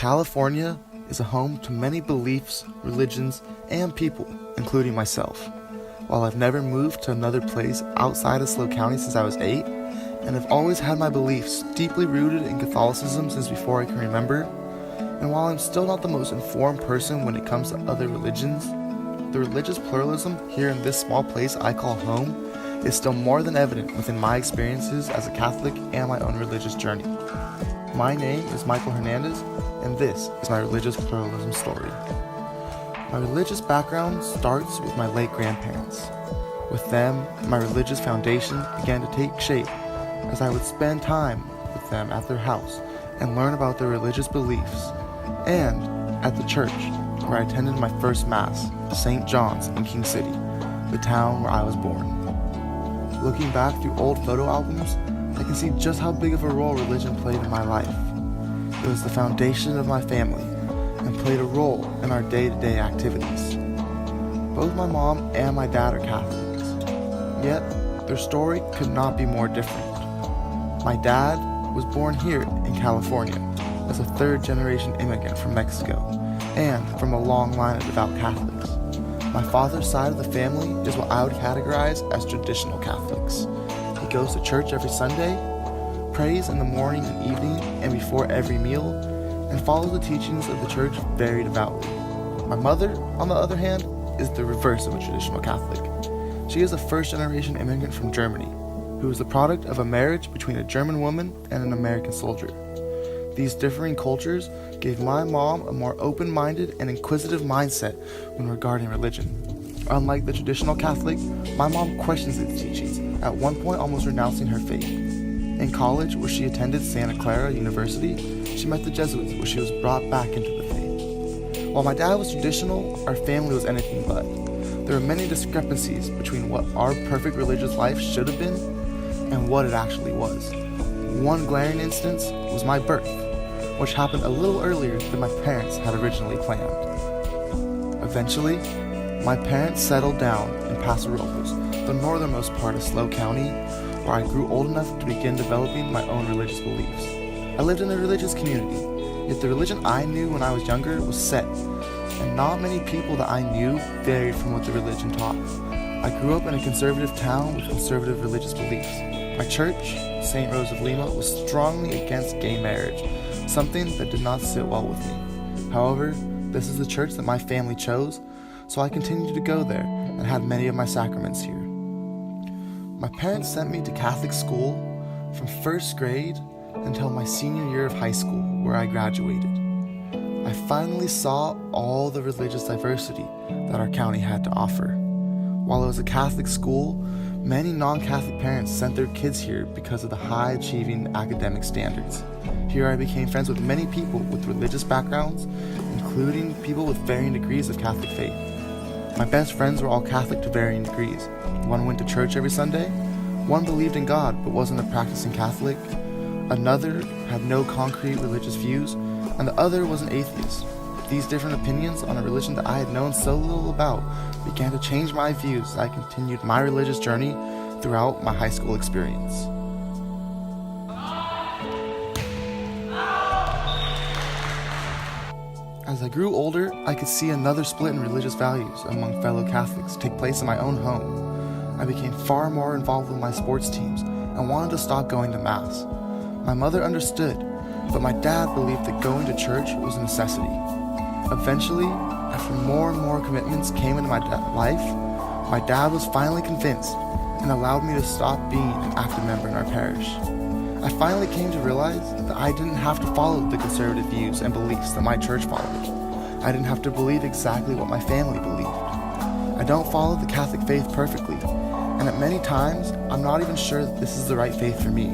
California is a home to many beliefs, religions, and people, including myself. While I've never moved to another place outside of SLO County since I was 8, and have always had my beliefs deeply rooted in Catholicism since before I can remember, and while I'm still not the most informed person when it comes to other religions, the religious pluralism here in this small place I call home is still more than evident within my experiences as a Catholic and my own religious journey. My name is Michael Hernandez, and this is my religious pluralism story. My religious background starts with my late grandparents. With them, my religious foundation began to take shape as I would spend time with them at their house and learn about their religious beliefs, and at the church where I attended my first Mass, St. John's in King City, the town where I was born. Looking back through old photo albums, I can see just how big of a role religion played in my life. It was the foundation of my family and played a role in our day-to-day activities. Both my mom and my dad are Catholics, yet their story could not be more different. My dad was born here in California as a third-generation immigrant from Mexico and from a long line of devout Catholics. My father's side of the family is what I would categorize as traditional Catholics. He goes to church every Sunday, prays in the morning and evening and before every meal, and follows the teachings of the church very devoutly. My mother, on the other hand, is the reverse of a traditional Catholic. She is a first-generation immigrant from Germany, who is the product of a marriage between a German woman and an American soldier. These differing cultures gave my mom a more open-minded and inquisitive mindset when regarding religion. Unlike the traditional Catholic, my mom questions its teachings, at one point almost renouncing her faith. In college, where she attended Santa Clara University, she met the Jesuits, where she was brought back into the faith. While my dad was traditional, our family was anything but. There were many discrepancies between what our perfect religious life should have been and what it actually was. One glaring instance was my birth, which happened a little earlier than my parents had originally planned. Eventually, my parents settled down in Paso Robles, the northernmost part of SLO County, where I grew old enough to begin developing my own religious beliefs. I lived in a religious community, yet the religion I knew when I was younger was set, and not many people that I knew varied from what the religion taught. I grew up in a conservative town with conservative religious beliefs. My church, St. Rose of Lima, was strongly against gay marriage, something that did not sit well with me. However, this is the church that my family chose, so I continued to go there and had many of my sacraments here. My parents sent me to Catholic school from first grade until my senior year of high school, where I graduated. I finally saw all the religious diversity that our county had to offer. While it was a Catholic school, many non-Catholic parents sent their kids here because of the high-achieving academic standards. Here I became friends with many people with religious backgrounds, including people with varying degrees of Catholic faith. My best friends were all Catholic to varying degrees. One went to church every Sunday, one believed in God but wasn't a practicing Catholic, another had no concrete religious views, and the other was an atheist. These different opinions on a religion that I had known so little about began to change my views as I continued my religious journey throughout my high school experience. As I grew older, I could see another split in religious values among fellow Catholics take place in my own home. I became far more involved with my sports teams and wanted to stop going to Mass. My mother understood, but my dad believed that going to church was a necessity. Eventually, after more and more commitments came into my life, my dad was finally convinced and allowed me to stop being an active member in our parish. I finally came to realize that I didn't have to follow the conservative views and beliefs that my church followed. I didn't have to believe exactly what my family believed. I don't follow the Catholic faith perfectly, and at many times, I'm not even sure that this is the right faith for me.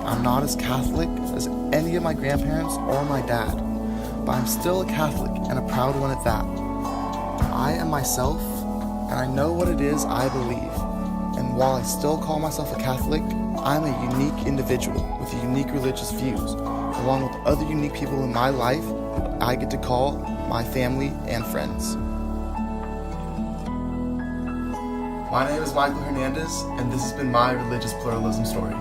I'm not as Catholic as any of my grandparents or my dad, but I'm still a Catholic and a proud one at that. I am myself, and I know what it is I believe. And while I still call myself a Catholic, I'm a unique individual with unique religious views, along with other unique people in my life that I get to call my family and friends. My name is Michael Hernandez, and this has been my religious pluralism story.